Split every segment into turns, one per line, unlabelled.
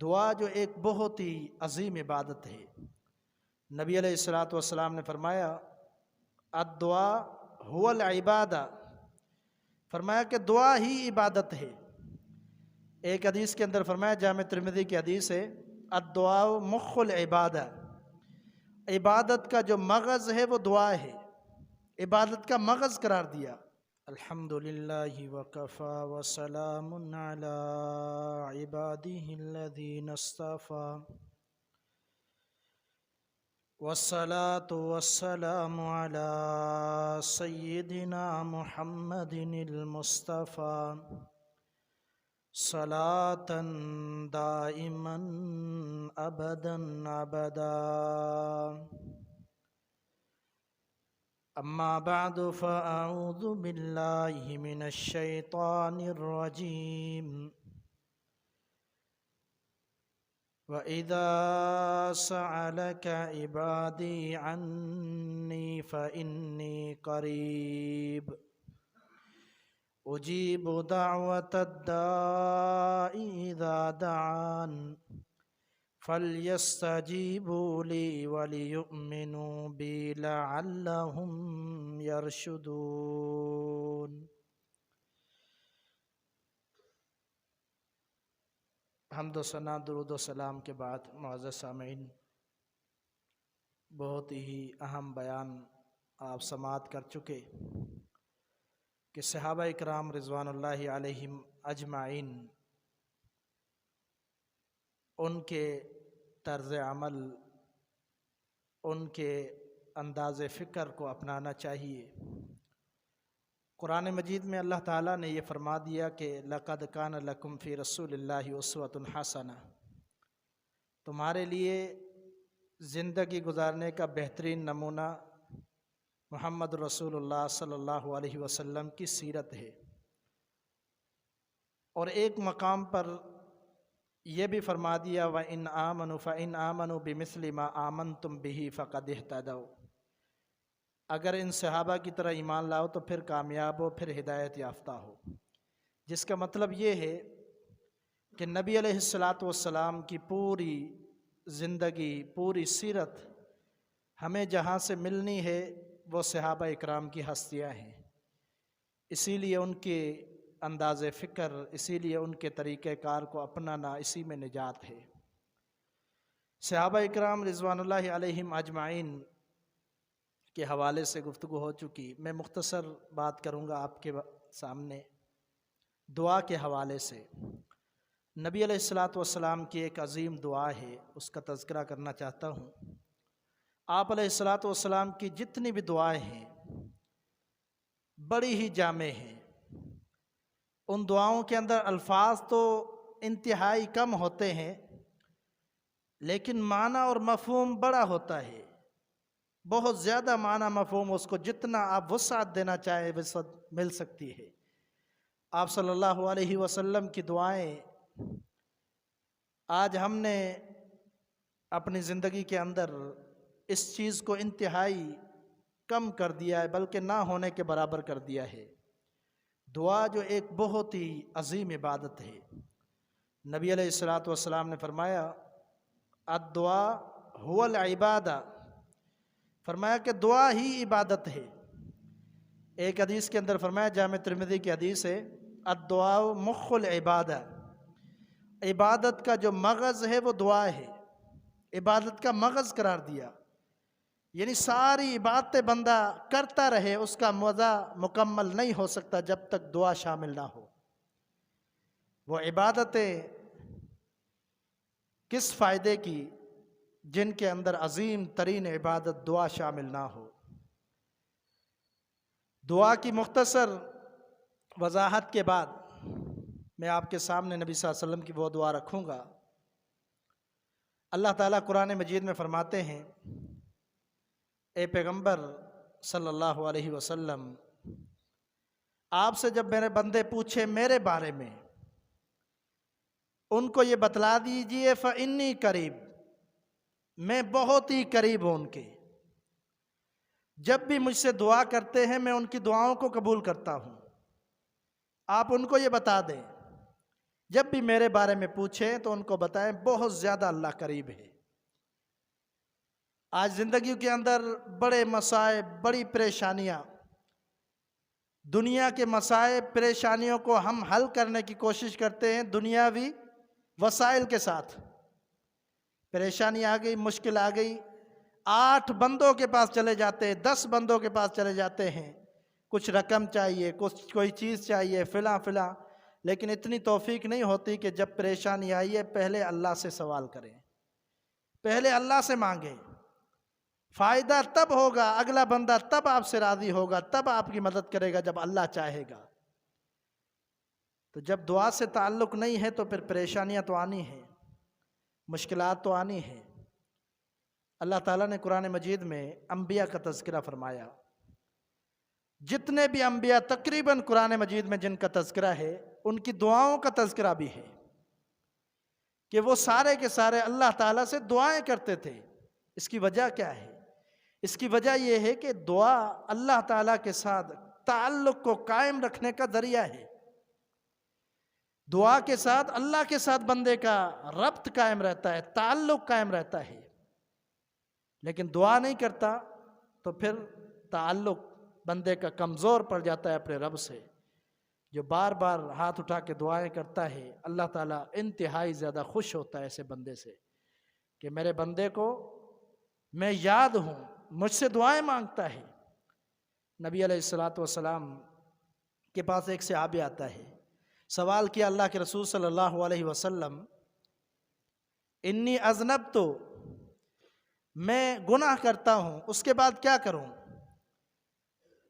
دعا جو ایک بہت ہی عظیم عبادت ہے۔ نبی علیہ الصلوۃ والسلام نے فرمایا الدعاء هو العبادہ، فرمایا کہ دعا ہی عبادت ہے۔ ایک حدیث کے اندر فرمایا، جامع ترمذی کی حدیث ہے، الدعاء مخ العبادہ، عبادت کا جو مغز ہے وہ دعا ہے، عبادت کا مغز قرار دیا۔ الحمد للہ وکفی وسلام علی عبادہ الذین اصطفی والصلاة والسلام علی سیدنا محمد المصطفی صلاة دائما ابدا ابدا۔ اما بعد فاعوذ باللہ من الشیطان الرجیم۔ وَإِذَا سَأَلَكَ عِبَادِي عَنِّي فَإِنِّي قَرِيبٌ أُجِيبُ دَعْوَةَ الدَّاعِ إِذَا دَعَانِ فَلْيَسْتَجِيبُوا لِي وَلِيُؤْمِنُوا بِي لَعَلَّهُمْ يَرْشُدُونَ۔ حمد و ثنا، درود و سلام کے بعد معزز سامعین، بہت ہی اہم بیان آپ سماعت کر چکے کہ صحابہ اکرام رضوان اللہ علیہم اجمعین، ان کے طرز عمل، ان کے انداز فکر کو اپنانا چاہیے۔ قرآن مجید میں اللہ تعالیٰ نے یہ فرما دیا کہ لَقَدْ كَانَ لَكُمْ فِي رَسُولِ اللَّهِ أُسْوَةٌ حَسَنَةٌ، تمہارے لیے زندگی گزارنے کا بہترین نمونہ محمد رسول اللہ صلی اللہ علیہ وسلم کی سیرت ہے۔ اور ایک مقام پر یہ بھی فرما دیا وَإِنْ آمَنُوا فَإِنْ آمَنُوا بِمِثْلِ مَا آمَنْتُمْ بِهِ فَقَدِ اهْتَدَوْا، اگر ان صحابہ کی طرح ایمان لاؤ تو پھر کامیاب ہو، پھر ہدایت یافتہ ہو۔ جس کا مطلب یہ ہے کہ نبی علیہ الصلوۃ والسلام کی پوری زندگی، پوری سیرت ہمیں جہاں سے ملنی ہے وہ صحابہ اکرام کی ہستیاں ہیں۔ اسی لیے ان کے انداز فکر، اسی لیے ان کے طریقہ کار کو اپنانا، اسی میں نجات ہے۔ صحابہ اکرام رضوان اللہ علیہم اجمعین کے حوالے سے گفتگو ہو چکی، میں مختصر بات کروں گا آپ کے سامنے دعا کے حوالے سے۔ نبی علیہ الصلوۃ والسلام کی ایک عظیم دعا ہے، اس کا تذکرہ کرنا چاہتا ہوں۔ آپ علیہ الصلوۃ والسلام کی جتنی بھی دعائیں ہیں بڑی ہی جامع ہیں۔ ان دعاؤں کے اندر الفاظ تو انتہائی کم ہوتے ہیں، لیکن معنی اور مفہوم بڑا ہوتا ہے، بہت زیادہ معنی مفہوم، اس کو جتنا آپ وسعت دینا چاہیں وسعت مل سکتی ہے۔ آپ صلی اللہ علیہ وسلم کی دعائیں آج ہم نے اپنی زندگی کے اندر اس چیز کو انتہائی کم کر دیا ہے، بلکہ نہ ہونے کے برابر کر دیا ہے۔ دعا جو ایک بہت ہی عظیم عبادت ہے۔ نبی علیہ الصلوۃ والسلام نے فرمایا الدعاء هو العبادہ، فرمایا کہ دعا ہی عبادت ہے۔ ایک حدیث کے اندر فرمایا، جامع ترمذی کی حدیث ہے، الدعاء مخ العبادہ، عبادت کا جو مغز ہے وہ دعا ہے، عبادت کا مغز قرار دیا۔ یعنی ساری عبادتیں بندہ کرتا رہے، اس کا مزہ مکمل نہیں ہو سکتا جب تک دعا شامل نہ ہو۔ وہ عبادتیں کس فائدے کی جن کے اندر عظیم ترین عبادت دعا شامل نہ ہو۔ دعا کی مختصر وضاحت کے بعد میں آپ کے سامنے نبی صلی اللہ علیہ وسلم کی وہ دعا رکھوں گا۔ اللہ تعالیٰ قرآن مجید میں فرماتے ہیں، اے پیغمبر صلی اللہ علیہ وسلم، آپ سے جب میرے بندے پوچھے میرے بارے میں، ان کو یہ بتلا دیجئے فَإِنِّي قریب، میں بہت ہی قریب ہوں ان کے۔ جب بھی مجھ سے دعا کرتے ہیں میں ان کی دعاؤں کو قبول کرتا ہوں۔ آپ ان کو یہ بتا دیں جب بھی میرے بارے میں پوچھیں تو ان کو بتائیں بہت زیادہ اللہ قریب ہے۔ آج زندگی کے اندر بڑے مسائب، بڑی پریشانیاں، دنیا کے مسائب پریشانیوں کو ہم حل کرنے کی کوشش کرتے ہیں دنیاوی وسائل کے ساتھ۔ پریشانی آ گئی، مشکل آ گئی، 8 بندوں کے پاس چلے جاتے ہیں، 10 بندوں کے پاس چلے جاتے ہیں، کچھ رقم چاہیے، کوئی چیز چاہیے، فلاں فلاں، لیکن اتنی توفیق نہیں ہوتی کہ جب پریشانی آئی ہے پہلے اللہ سے سوال کریں، پہلے اللہ سے مانگیں۔ فائدہ تب ہوگا، اگلا بندہ تب آپ سے راضی ہوگا، تب آپ کی مدد کرے گا جب اللہ چاہے گا۔ تو جب دعا سے تعلق نہیں ہے تو پھر پریشانیاں تو آنی ہیں، مشکلات تو آنی ہیں۔ اللہ تعالیٰ نے قرآن مجید میں انبیاء کا تذکرہ فرمایا۔ جتنے بھی انبیاء تقریباً قرآن مجید میں جن کا تذکرہ ہے، ان کی دعاؤں کا تذکرہ بھی ہے کہ وہ سارے کے سارے اللہ تعالیٰ سے دعائیں کرتے تھے۔ اس کی وجہ کیا ہے؟ اس کی وجہ یہ ہے کہ دعا اللہ تعالیٰ کے ساتھ تعلق کو قائم رکھنے کا ذریعہ ہے۔ دعا کے ساتھ اللہ کے ساتھ بندے کا ربط قائم رہتا ہے، تعلق قائم رہتا ہے۔ لیکن دعا نہیں کرتا تو پھر تعلق بندے کا کمزور پڑ جاتا ہے اپنے رب سے۔ جو بار بار ہاتھ اٹھا کے دعائیں کرتا ہے، اللہ تعالیٰ انتہائی زیادہ خوش ہوتا ہے ایسے بندے سے کہ میرے بندے کو میں یاد ہوں، مجھ سے دعائیں مانگتا ہے۔ نبی علیہ السلام کے پاس ایک صحابی آتا ہے، سوال کیا اللہ کے رسول صلی اللہ علیہ وسلم، انی اذنبت، میں گناہ کرتا ہوں، اس کے بعد کیا کروں؟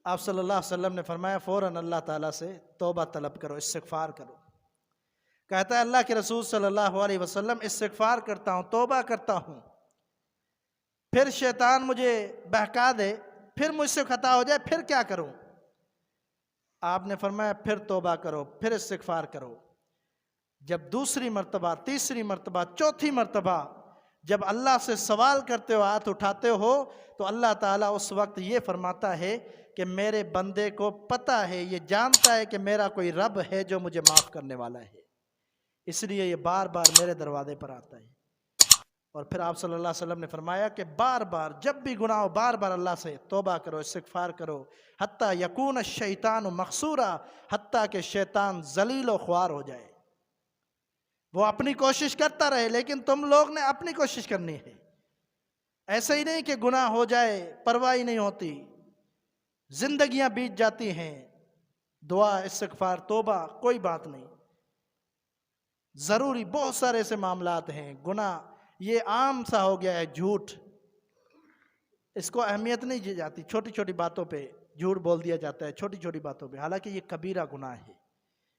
آپ صلی اللہ علیہ وسلم نے فرمایا فوراً اللہ تعالیٰ سے توبہ طلب کرو، استغفار کرو۔ کہتا ہے اللہ کے رسول صلی اللہ علیہ وسلم، استغفار کرتا ہوں، توبہ کرتا ہوں، پھر شیطان مجھے بہکا دے، پھر مجھ سے خطا ہو جائے، پھر کیا کروں؟ آپ نے فرمایا پھر توبہ کرو، پھر استغفار کرو۔ جب دوسری مرتبہ، تیسری مرتبہ، چوتھی مرتبہ جب اللہ سے سوال کرتے ہو، ہاتھ اٹھاتے ہو، تو اللہ تعالیٰ اس وقت یہ فرماتا ہے کہ میرے بندے کو پتہ ہے، یہ جانتا ہے کہ میرا کوئی رب ہے جو مجھے معاف کرنے والا ہے، اس لیے یہ بار بار میرے دروازے پر آتا ہے۔ اور پھر آپ صلی اللہ علیہ وسلم نے فرمایا کہ بار بار جب بھی گناہ ہو، بار بار اللہ سے توبہ کرو، استغفار کرو، حتیٰ یکون الشیطان مخصورا، حتیٰ کہ شیطان ذلیل و خوار ہو جائے۔ وہ اپنی کوشش کرتا رہے، لیکن تم لوگ نے اپنی کوشش کرنی ہے۔ ایسا ہی نہیں کہ گناہ ہو جائے پرواہ نہیں ہوتی، زندگیاں بیت جاتی ہیں، دعا، استغفار، توبہ کوئی بات نہیں، ضروری بہت سارے ایسے معاملات ہیں۔ گناہ یہ عام سا ہو گیا ہے، جھوٹ، اس کو اہمیت نہیں دی جاتی، چھوٹی چھوٹی باتوں پہ جھوٹ بول دیا جاتا ہے، چھوٹی چھوٹی باتوں پہ، حالانکہ یہ کبیرہ گناہ ہے،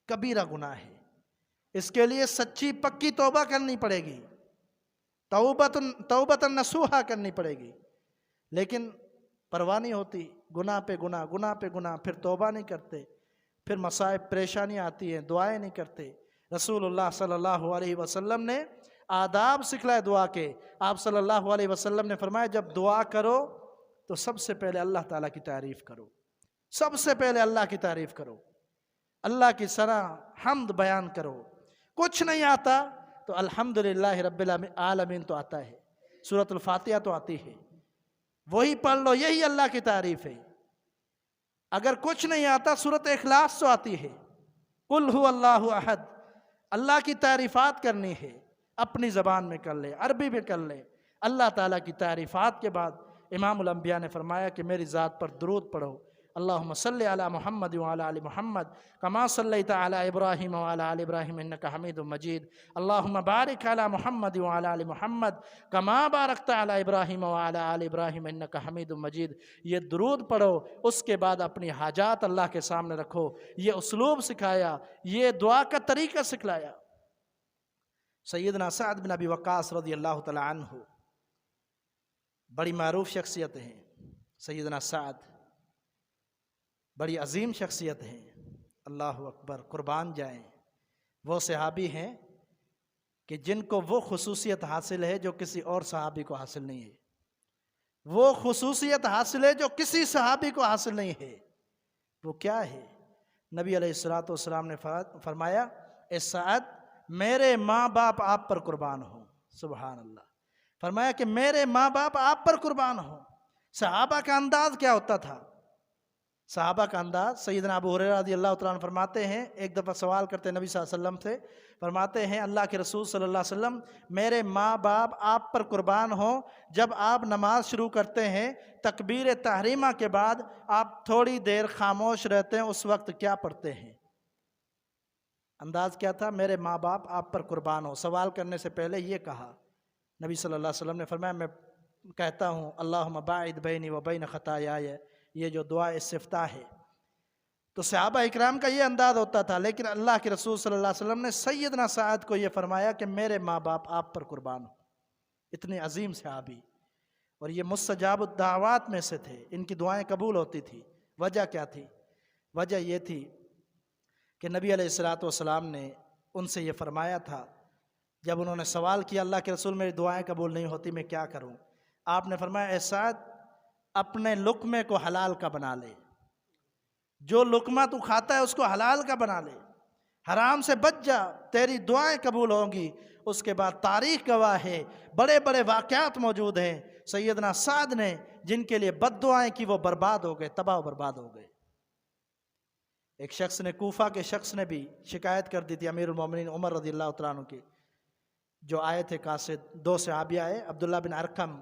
کبیرہ گناہ ہے۔ اس کے لیے سچی پکی توبہ کرنی پڑے گی، توبۃ نصوحہ کرنی پڑے گی، لیکن پرواہ نہیں ہوتی، گناہ پہ گناہ، گناہ پہ گناہ، پھر توبہ نہیں کرتے، پھر مصائب پریشانیاں آتی ہیں، دعائیں نہیں کرتے۔ رسول اللہ صلی اللہ علیہ وسلم نے آداب سکھلائے دعا کے۔ آپ صلی اللہ علیہ وسلم نے فرمایا جب دعا کرو تو سب سے پہلے اللہ تعالیٰ کی تعریف کرو، سب سے پہلے اللہ کی تعریف کرو، اللہ کی ثنا حمد بیان کرو۔ کچھ نہیں آتا تو الحمدللہ رب العالمین تو آتا ہے، سورۃ الفاتحہ تو آتی ہے، وہی پڑھ لو، یہی اللہ کی تعریف ہے۔ اگر کچھ نہیں آتا سورۃ اخلاص تو آتی ہے، قل هو اللہ احد، اللہ کی تعریفات کرنی ہے، اپنی زبان میں کر لے، عربی میں کر لے۔ اللہ تعالیٰ کی تعریفات کے بعد امام الانبیاء نے فرمایا کہ میری ذات پر درود پڑھو، اللہم صلی علی محمد وعلی آل محمد کما صلیت علی ابراہیم وعلی آل ابراہیم انک حمید مجید، اللہم بارک علی محمد وعلی آل محمد کما بارکت علی ابراہیم وعلی آل ابراہیم انک حمید مجید۔ یہ درود پڑھو، اس کے بعد اپنی حاجات اللہ کے سامنے رکھو۔ یہ اسلوب سکھایا، یہ دعا کا طریقہ سکھلایا۔ سیدنا سعد بن ابی وقاص رضی اللہ تعالی عنہ بڑی معروف شخصیت ہیں، سیدنا سعد بڑی عظیم شخصیت ہیں، اللہ اکبر، قربان جائیں۔ وہ صحابی ہیں کہ جن کو وہ خصوصیت حاصل ہے جو کسی اور صحابی کو حاصل نہیں ہے، وہ خصوصیت حاصل ہے جو کسی صحابی کو حاصل نہیں ہے۔ وہ کیا ہے؟ نبی علیہ الصلوۃ والسلام نے فرمایا اے سعد، میرے ماں باپ آپ پر قربان ہوں۔ سبحان اللہ، فرمایا کہ میرے ماں باپ آپ پر قربان ہوں۔ صحابہ کا انداز کیا ہوتا تھا؟ صحابہ کا انداز، سیدنا ابو ہریرہ رضی اللہ تعالیٰ عنہ فرماتے ہیں، ایک دفعہ سوال کرتے نبی صلی اللہ علیہ وسلم سے، فرماتے ہیں اللہ کے رسول صلی اللہ علیہ وسلم میرے ماں باپ آپ پر قربان ہوں، جب آپ نماز شروع کرتے ہیں تکبیر تحریمہ کے بعد آپ تھوڑی دیر خاموش رہتے ہیں، اس وقت کیا پڑھتے ہیں؟ انداز کیا تھا؟ میرے ماں باپ آپ پر قربان ہوں۔ سوال کرنے سے پہلے یہ کہا نبی صلی اللہ علیہ وسلم نے، فرمایا میں کہتا ہوں اللہم باعد بینی و بین خطایای، یہ جو دعا استفتاح ہے۔ تو صحابہ اکرام کا یہ انداز ہوتا تھا، لیکن اللہ کے رسول صلی اللہ علیہ وسلم نے سیدنا سعد کو یہ فرمایا کہ میرے ماں باپ آپ پر قربان ہوں۔ اتنے عظیم صحابی، اور یہ مستجاب الدعوات میں سے تھے، ان کی دعائیں قبول ہوتی تھی۔ وجہ کیا تھی؟ وجہ یہ تھی کہ نبی علیہ الصلوۃ والسلام نے ان سے یہ فرمایا تھا، جب انہوں نے سوال کیا اللہ کے رسول میری دعائیں قبول نہیں ہوتی میں کیا کروں؟ آپ نے فرمایا اے سعد، اپنے لقمے کو حلال کا بنا لے، جو لقمہ تو کھاتا ہے اس کو حلال کا بنا لے، حرام سے بچ جا، تیری دعائیں قبول ہوں گی۔ اس کے بعد تاریخ گواہ ہے، بڑے بڑے واقعات موجود ہیں، سیدنا سعد نے جن کے لیے بد دعائیں کی وہ برباد ہو گئے، تباہ و برباد ہو گئے۔ ایک شخص نے، کوفہ کے شخص نے بھی شکایت کر دی تھی امیر المومنین عمر رضی اللہ تعالیٰ عنہ کی، جو آئے تھے قاصد، دو صحابی آئے، عبداللہ بن ارقم،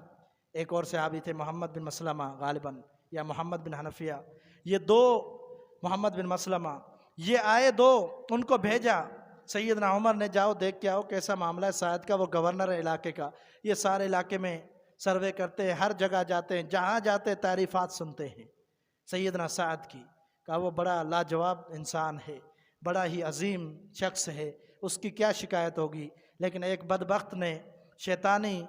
ایک اور صحابی تھے محمد بن مسلمہ غالباً، یا محمد بن حنفیہ، یہ دو، محمد بن مسلمہ، یہ آئے دو، ان کو بھیجا سیدنا عمر نے، جاؤ دیکھ کے آؤ کیسا معاملہ ہے سعد کا، وہ گورنر ہے علاقے کا، یہ سارے علاقے میں سروے کرتے ہیں، ہر جگہ جاتے ہیں، جہاں جاتے تعریفات سنتے ہیں سیدنا سعد کی، کہا وہ بڑا لاجواب انسان ہے، بڑا ہی عظیم شخص ہے، اس کی کیا شکایت ہوگی؟ لیکن ایک بدبخت نے شیطانی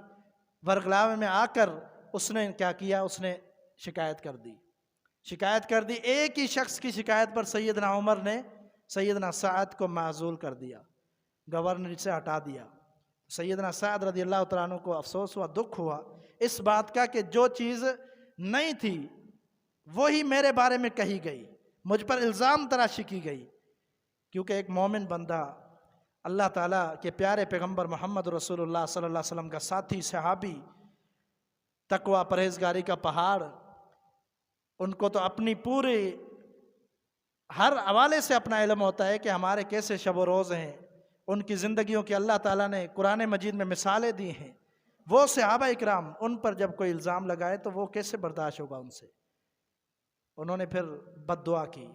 ورگلاوے میں آ کر اس نے کیا کیا؟ اس نے شکایت کر دی، ایک ہی شخص کی شکایت پر سیدنا عمر نے سیدنا سعد کو معزول کر دیا، گورنر سے ہٹا دیا۔ سیدنا سعد رضی اللہ تعالیٰ عنہ کو افسوس ہوا، دکھ ہوا اس بات کا کہ جو چیز نہیں تھی وہی میرے بارے میں کہی گئی، مجھ پر الزام تراشی کی گئی، کیونکہ ایک مومن بندہ اللہ تعالیٰ کے پیارے پیغمبر محمد رسول اللہ صلی اللہ علیہ وسلم کا ساتھی، صحابی، تقوی پرہیزگاری کا پہاڑ، ان کو تو اپنی پورے ہر حوالے سے اپنا علم ہوتا ہے کہ ہمارے کیسے شب و روز ہیں، ان کی زندگیوں کی اللہ تعالیٰ نے قرآن مجید میں مثالیں دی ہیں۔ وہ صحابہ اکرام، ان پر جب کوئی الزام لگائے تو وہ کیسے برداشت ہوگا ان سے؟ انہوں نے پھر بد دعا کی،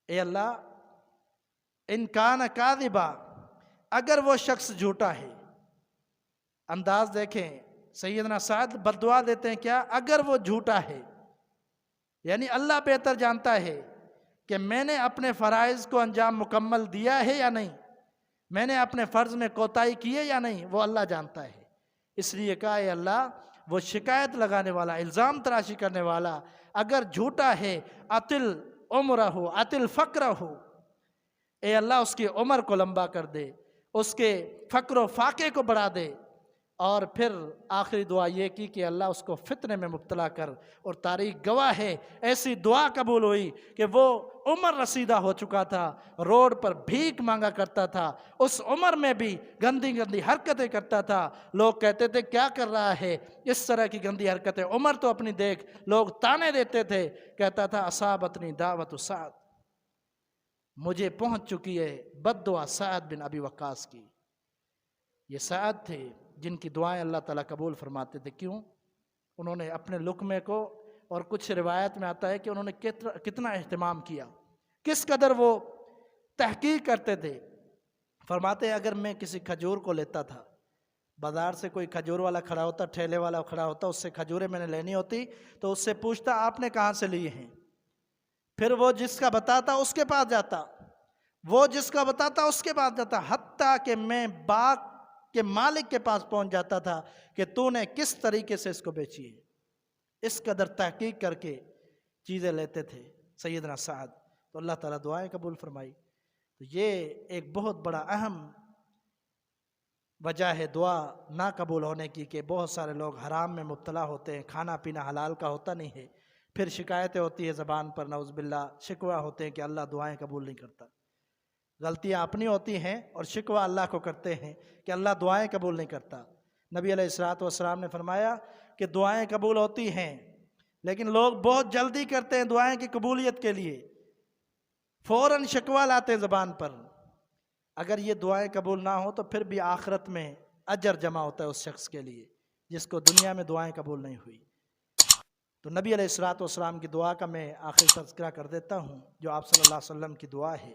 اے اللہ ان کان کاذبا، اگر وہ شخص جھوٹا ہے، انداز دیکھیں سیدنا سعد بد دعا دیتے ہیں کیا؟ اگر وہ جھوٹا ہے، یعنی اللہ بہتر جانتا ہے کہ میں نے اپنے فرائض کو انجام مکمل دیا ہے یا نہیں، میں نے اپنے فرض میں کوتاہی کی ہے یا نہیں، وہ اللہ جانتا ہے۔ اس لیے کہا اے اللہ وہ شکایت لگانے والا، الزام تراشی کرنے والا اگر جھوٹا ہے، اطل عمرہ، اطل فقرہ، اے اللہ اس کی عمر کو لمبا کر دے، اس کے فقر و فاقے کو بڑھا دے، اور پھر آخری دعا یہ کی کہ اللہ اس کو فتنے میں مبتلا کر، اور تاریخ گواہ ہے ایسی دعا قبول ہوئی کہ وہ عمر رسیدہ ہو چکا تھا، روڈ پر بھیک مانگا کرتا تھا، اس عمر میں بھی گندی گندی حرکتیں کرتا تھا، لوگ کہتے تھے کیا کر رہا ہے اس طرح کی گندی حرکتیں، عمر تو اپنی دیکھ، لوگ تانے دیتے تھے، کہتا تھا اصابتنی دعوت سعد، مجھے پہنچ چکی ہے بد دعا سعد بن ابی وقاص کی۔ یہ سعد تھے جن کی دعائیں اللہ تعالیٰ قبول فرماتے تھے، کیوں؟ انہوں نے اپنے لقمے کو، اور کچھ روایت میں آتا ہے کہ انہوں نے کتنا اہتمام کیا، کس قدر وہ تحقیق کرتے تھے۔ فرماتے ہیں اگر میں کسی کھجور کو لیتا تھا، بازار سے کوئی کھجور والا کھڑا ہوتا، ٹھیلے والا کھڑا ہوتا، اس سے کھجوریں میں نے لینی ہوتی تو اس سے پوچھتا آپ نے کہاں سے لیے ہیں، پھر وہ جس کا بتاتا اس کے پاس جاتا، وہ جس کا بتاتا اس کے پاس جاتا، حتیٰ کہ میں باغ کے مالک کے پاس پہنچ جاتا تھا کہ تو نے کس طریقے سے اس کو بیچی ہے۔ اس قدر تحقیق کر کے چیزیں لیتے تھے سیدنا سعد، تو اللہ تعالیٰ دعائیں قبول فرمائی۔ تو یہ ایک بہت بڑا اہم وجہ ہے دعا نہ قبول ہونے کی، کہ بہت سارے لوگ حرام میں مبتلا ہوتے ہیں، کھانا پینا حلال کا ہوتا نہیں ہے، پھر شکایتیں ہوتی ہے زبان پر، نعوذ باللہ شکوہ ہوتے ہیں کہ اللہ دعائیں قبول نہیں کرتا۔ غلطیاں اپنی ہوتی ہیں اور شکوہ اللہ کو کرتے ہیں کہ اللہ دعائیں قبول نہیں کرتا۔ نبی علیہ الصلوۃ والسلام نے فرمایا کہ دعائیں قبول ہوتی ہیں، لیکن لوگ بہت جلدی کرتے ہیں دعائیں کی قبولیت کے لیے، فوراً شکوہ لاتے ہیں زبان پر۔ اگر یہ دعائیں قبول نہ ہوں تو پھر بھی آخرت میں اجر جمع ہوتا ہے اس شخص کے لیے جس کو دنیا میں دعائیں قبول نہیں ہوئی۔ تو نبی علیہ الصلوۃ والسلام کی دعا کا میں آخری تذکرہ کر دیتا ہوں، جو آپ صلی اللہ علیہ وسلم کی دعا ہے۔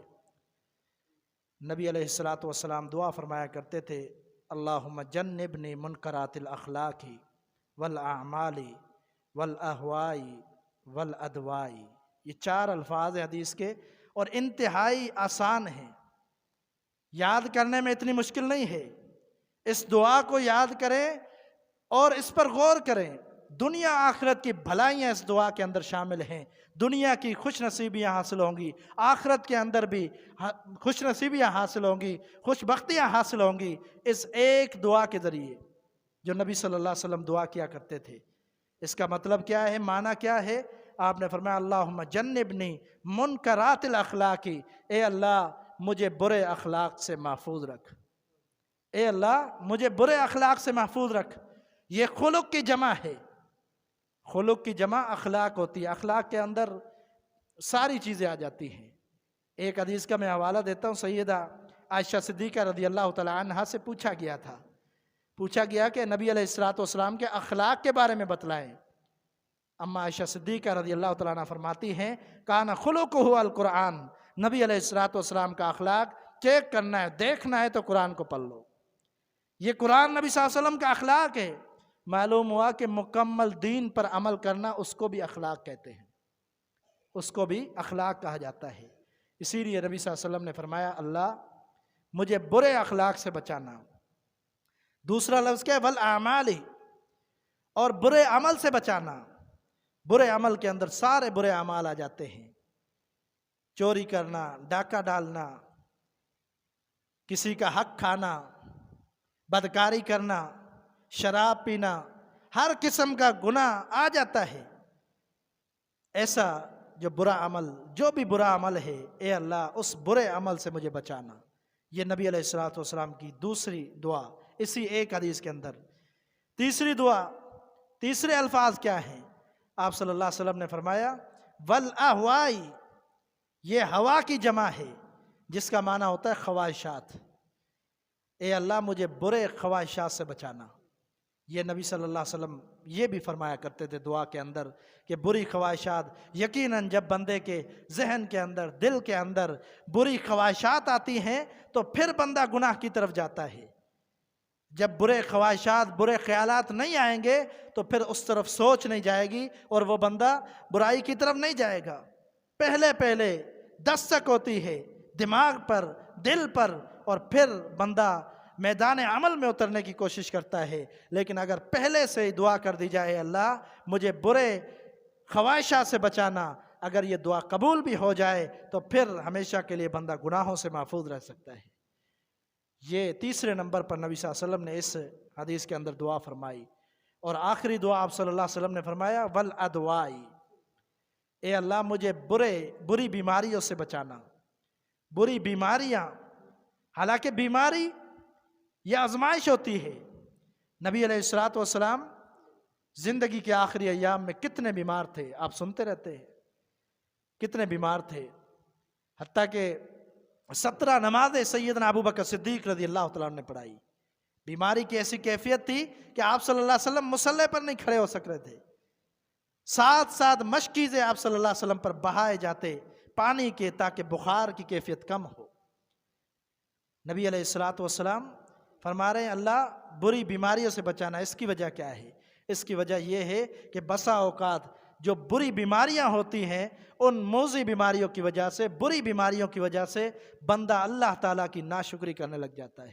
نبی علیہ الصلوۃ والسلام دعا فرمایا کرتے تھے، اللہم جنبنی منکرات الاخلاق والاعمال والاہواء والادواء۔ یہ 4 الفاظ ہیں حدیث کے اور انتہائی آسان ہیں، یاد کرنے میں اتنی مشکل نہیں ہے۔ اس دعا کو یاد کریں اور اس پر غور کریں۔ دنیا آخرت کی بھلائیاں اس دعا کے اندر شامل ہیں، دنیا کی خوش نصیبیاں حاصل ہوں گی، آخرت کے اندر بھی خوش نصیبیاں حاصل ہوں گی، خوش بختیاں حاصل ہوں گی اس ایک دعا کے ذریعے جو نبی صلی اللہ علیہ وسلم دعا کیا کرتے تھے۔ اس کا مطلب کیا ہے، معنی کیا ہے؟ آپ نے فرمایا اللہم جنبنی منکرات الاخلاق، اے اللہ مجھے برے اخلاق سے محفوظ رکھ، اے اللہ مجھے برے اخلاق سے محفوظ رکھ۔ یہ خلق کی جمع ہے، خلق کی جمع اخلاق ہوتی ہے، اخلاق کے اندر ساری چیزیں آ جاتی ہیں۔ ایک حدیث کا میں حوالہ دیتا ہوں، سیدہ عائشہ صدیقہ رضی اللہ تعالی عنہا سے پوچھا گیا کہ نبی علیہ الصلوۃ والسلام کے اخلاق کے بارے میں بتلائیں۔ اما عائشہ صدیقہ رضی اللہ تعالیٰ عنہ فرماتی ہیں، کان خلقہ القرآن، نبی علیہ الصلوۃ والسلام کا اخلاق چیک کرنا ہے، دیکھنا ہے تو قرآن کو پڑھ لو۔ یہ قرآن نبی صلی اللہ علیہ وسلم کا اخلاق ہے۔ معلوم ہوا کہ مکمل دین پر عمل کرنا اس کو بھی اخلاق کہتے ہیں، اس کو بھی اخلاق کہا جاتا ہے۔ اسی لیے نبی صلی اللہ علیہ وسلم نے فرمایا اللہ مجھے برے اخلاق سے بچانا۔ دوسرا لفظ کیا ہے؟ والاعمال، اور برے عمل سے بچانا۔ برے عمل کے اندر سارے برے اعمال آ جاتے ہیں، چوری کرنا، ڈاکہ ڈالنا، کسی کا حق کھانا، بدکاری کرنا، شراب پینا، ہر قسم کا گناہ آ جاتا ہے۔ ایسا جو برا عمل، جو بھی برا عمل ہے، اے اللہ اس برے عمل سے مجھے بچانا۔ یہ نبی علیہ الصلوۃ والسلام کی دوسری دعا اسی ایک حدیث کے اندر۔ تیسری دعا، تیسرے الفاظ کیا ہیں؟ آپ صلی اللہ علیہ وسلم نے فرمایا والاہواء، یہ ہوا کی جمع ہے جس کا معنی ہوتا ہے خواہشات۔ اے اللہ مجھے برے خواہشات سے بچانا۔ یہ نبی صلی اللہ علیہ وسلم یہ بھی فرمایا کرتے تھے دعا کے اندر کہ بری خواہشات، یقیناً جب بندے کے ذہن کے اندر، دل کے اندر بری خواہشات آتی ہیں تو پھر بندہ گناہ کی طرف جاتا ہے۔ جب برے خواہشات، برے خیالات نہیں آئیں گے تو پھر اس طرف سوچ نہیں جائے گی اور وہ بندہ برائی کی طرف نہیں جائے گا۔ پہلے دستک ہوتی ہے دماغ پر، دل پر، اور پھر بندہ میدان عمل میں اترنے کی کوشش کرتا ہے۔ لیکن اگر پہلے سے ہی دعا کر دی جائے اللہ مجھے برے خواہشات سے بچانا، اگر یہ دعا قبول بھی ہو جائے تو پھر ہمیشہ کے لیے بندہ گناہوں سے محفوظ رہ سکتا ہے۔ یہ تیسرے نمبر پر نبی صلی اللہ علیہ وسلم نے اس حدیث کے اندر دعا فرمائی۔ اور آخری دعا آپ صلی اللہ علیہ وسلم نے فرمایا والادواء، اے اللہ مجھے بری بیماریوں سے بچانا۔ بری بیماریاں، حالانکہ بیماری یہ آزمائش ہوتی ہے۔ نبی علیہ الصلوۃ والسلام زندگی کے آخری ایام میں کتنے بیمار تھے، آپ سنتے رہتے ہیں کتنے بیمار تھے، حتیٰ کہ 17 نمازیں سیدنا ابو بکر صدیق رضی اللہ تعالیٰ عنہ نے پڑھائی۔ بیماری کی ایسی کیفیت تھی کہ آپ صلی اللہ علیہ وسلم مصلی پر نہیں کھڑے ہو سک رہے تھے، ساتھ مشکیزیں آپ صلی اللہ علیہ وسلم پر بہائے جاتے پانی کے تاکہ بخار کی کیفیت کم ہو۔ نبی علیہ الصلوۃ والسلام فرما رہے ہیں اللہ بری بیماریوں سے بچانا۔ اس کی وجہ کیا ہے؟ اس کی وجہ یہ ہے کہ بسا اوقات جو بری بیماریاں ہوتی ہیں ان موذی بیماریوں کی وجہ سے، بری بیماریوں کی وجہ سے بندہ اللہ تعالیٰ کی ناشکری کرنے لگ جاتا ہے،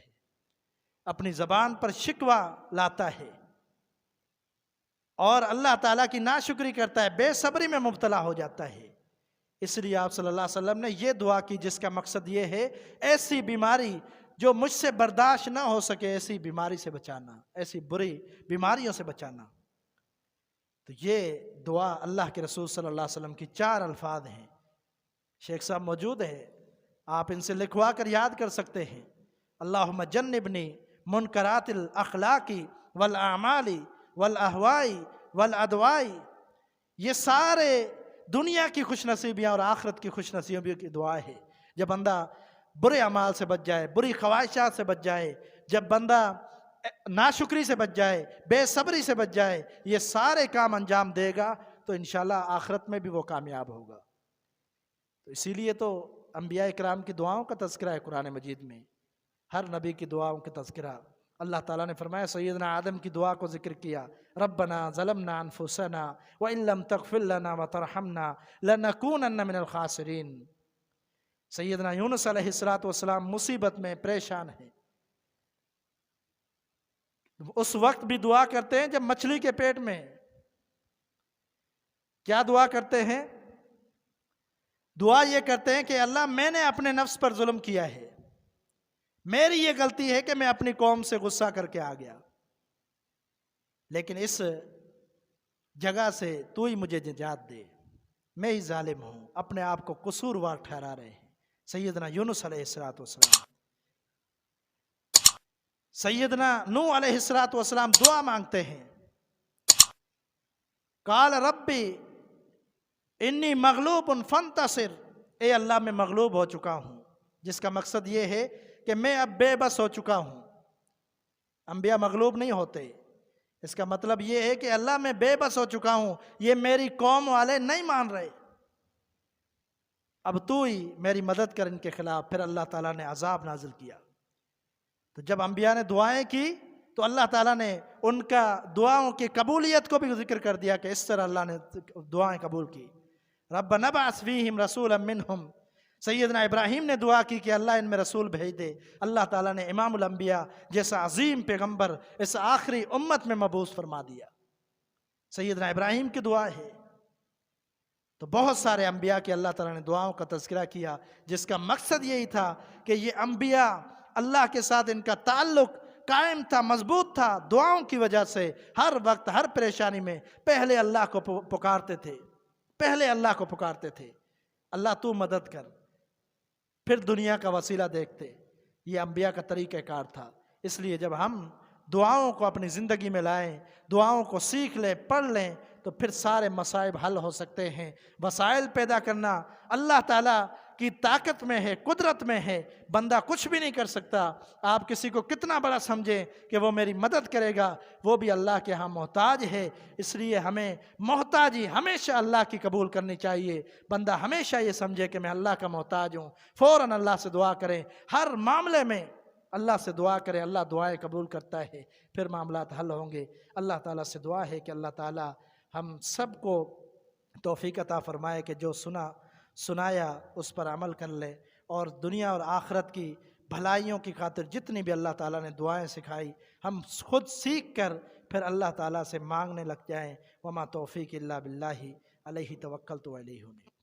اپنی زبان پر شکوہ لاتا ہے اور اللہ تعالیٰ کی ناشکری کرتا ہے، بے صبری میں مبتلا ہو جاتا ہے۔ اس لیے آپ صلی اللہ علیہ وسلم نے یہ دعا کی جس کا مقصد یہ ہے ایسی بیماری جو مجھ سے برداشت نہ ہو سکے، ایسی بیماری سے بچانا، ایسی بری بیماریوں سے بچانا۔ تو یہ دعا اللہ کے رسول صلی اللہ علیہ وسلم کی 4 الفاظ ہیں۔ شیخ صاحب موجود ہے، آپ ان سے لکھوا کر یاد کر سکتے ہیں۔ اللہم جنبنی منکرات الاخلاقی والاعمالی والاہوائی والادوائی، یہ سارے دنیا کی خوش نصیبیاں اور آخرت کی خوش نصیبیوں کی دعا ہے۔ جب بندہ برے اعمال سے بچ جائے، بری خواہشات سے بچ جائے، جب بندہ ناشکری سے بچ جائے، بے صبری سے بچ جائے، یہ سارے کام انجام دے گا تو انشاءاللہ آخرت میں بھی وہ کامیاب ہوگا۔ تو اسی لیے تو انبیاء اکرام کی دعاؤں کا تذکرہ ہے قرآن مجید میں، ہر نبی کی دعاؤں کا تذکرہ۔ اللہ تعالیٰ نے فرمایا، سیدنا آدم کی دعا کو ذکر کیا، ربنا ظلمنا انفسنا وان لم تغفر لنا وترحمنا لنکونن من الخاسرین۔ سیدنا یونس علیہ السلام مصیبت میں پریشان ہیں، اس وقت بھی دعا کرتے ہیں جب مچھلی کے پیٹ میں۔ کیا دعا کرتے ہیں؟ دعا یہ کرتے ہیں کہ اللہ میں نے اپنے نفس پر ظلم کیا ہے، میری یہ غلطی ہے کہ میں اپنی قوم سے غصہ کر کے آ گیا، لیکن اس جگہ سے تو ہی مجھے نجات دے، میں ہی ظالم ہوں، اپنے آپ کو قصوروار ٹھہرا رہے ہیں۔ سیدنا یونس علیہ السلام، سیدنا نوح علیہ السلام دعا مانگتے ہیں، قال ربی انی مغلوب فانتصر، اے اللہ میں مغلوب ہو چکا ہوں، جس کا مقصد یہ ہے کہ میں اب بے بس ہو چکا ہوں۔ انبیاء مغلوب نہیں ہوتے، اس کا مطلب یہ ہے کہ اللہ میں بے بس ہو چکا ہوں، یہ میری قوم والے نہیں مان رہے، اب تو ہی میری مدد کر ان کے خلاف۔ پھر اللہ تعالیٰ نے عذاب نازل کیا۔ تو جب انبیاء نے دعائیں کی تو اللہ تعالیٰ نے ان کا دعاؤں کی قبولیت کو بھی ذکر کر دیا کہ اس طرح اللہ نے دعائیں قبول کی۔ ربنا ابعث فیہم رسولا منہم، سیدنا ابراہیم نے دعا کی کہ اللہ ان میں رسول بھیج دے۔ اللہ تعالیٰ نے امام الانبیاء جیسا عظیم پیغمبر اس آخری امت میں مبعوث فرما دیا۔ سیدنا ابراہیم کی دعا ہے۔ تو بہت سارے انبیاء کی اللہ تعالیٰ نے دعاؤں کا تذکرہ کیا، جس کا مقصد یہی تھا کہ یہ انبیاء اللہ کے ساتھ ان کا تعلق قائم تھا، مضبوط تھا، دعاؤں کی وجہ سے ہر وقت ہر پریشانی میں پہلے اللہ کو پکارتے تھے، پہلے اللہ کو پکارتے تھے، اللہ تو مدد کر، پھر دنیا کا وسیلہ دیکھتے۔ یہ انبیاء کا طریقہ کار تھا۔ اس لیے جب ہم دعاؤں کو اپنی زندگی میں لائیں، دعاؤں کو سیکھ لیں، پڑھ لیں، تو پھر سارے مصائب حل ہو سکتے ہیں۔ وسائل پیدا کرنا اللہ تعالیٰ کی طاقت میں ہے، قدرت میں ہے، بندہ کچھ بھی نہیں کر سکتا۔ آپ کسی کو کتنا بڑا سمجھیں کہ وہ میری مدد کرے گا، وہ بھی اللہ کے ہاں محتاج ہے۔ اس لیے ہمیں محتاجی ہمیشہ اللہ کی قبول کرنی چاہیے۔ بندہ ہمیشہ یہ سمجھے کہ میں اللہ کا محتاج ہوں، فوراً اللہ سے دعا کریں، ہر معاملے میں اللہ سے دعا کریں، اللہ دعائیں قبول کرتا ہے، پھر معاملات حل ہوں گے۔ اللہ تعالیٰ سے دعا ہے کہ اللہ تعالیٰ ہم سب کو توفیق عطا فرمائے کہ جو سنایا اس پر عمل کر لے، اور دنیا اور آخرت کی بھلائیوں کی خاطر جتنی بھی اللہ تعالیٰ نے دعائیں سکھائی، ہم خود سیکھ کر پھر اللہ تعالیٰ سے مانگنے لگ جائیں۔ وما توفیق الا باللہ علیہ توکلت و الیہ انیب۔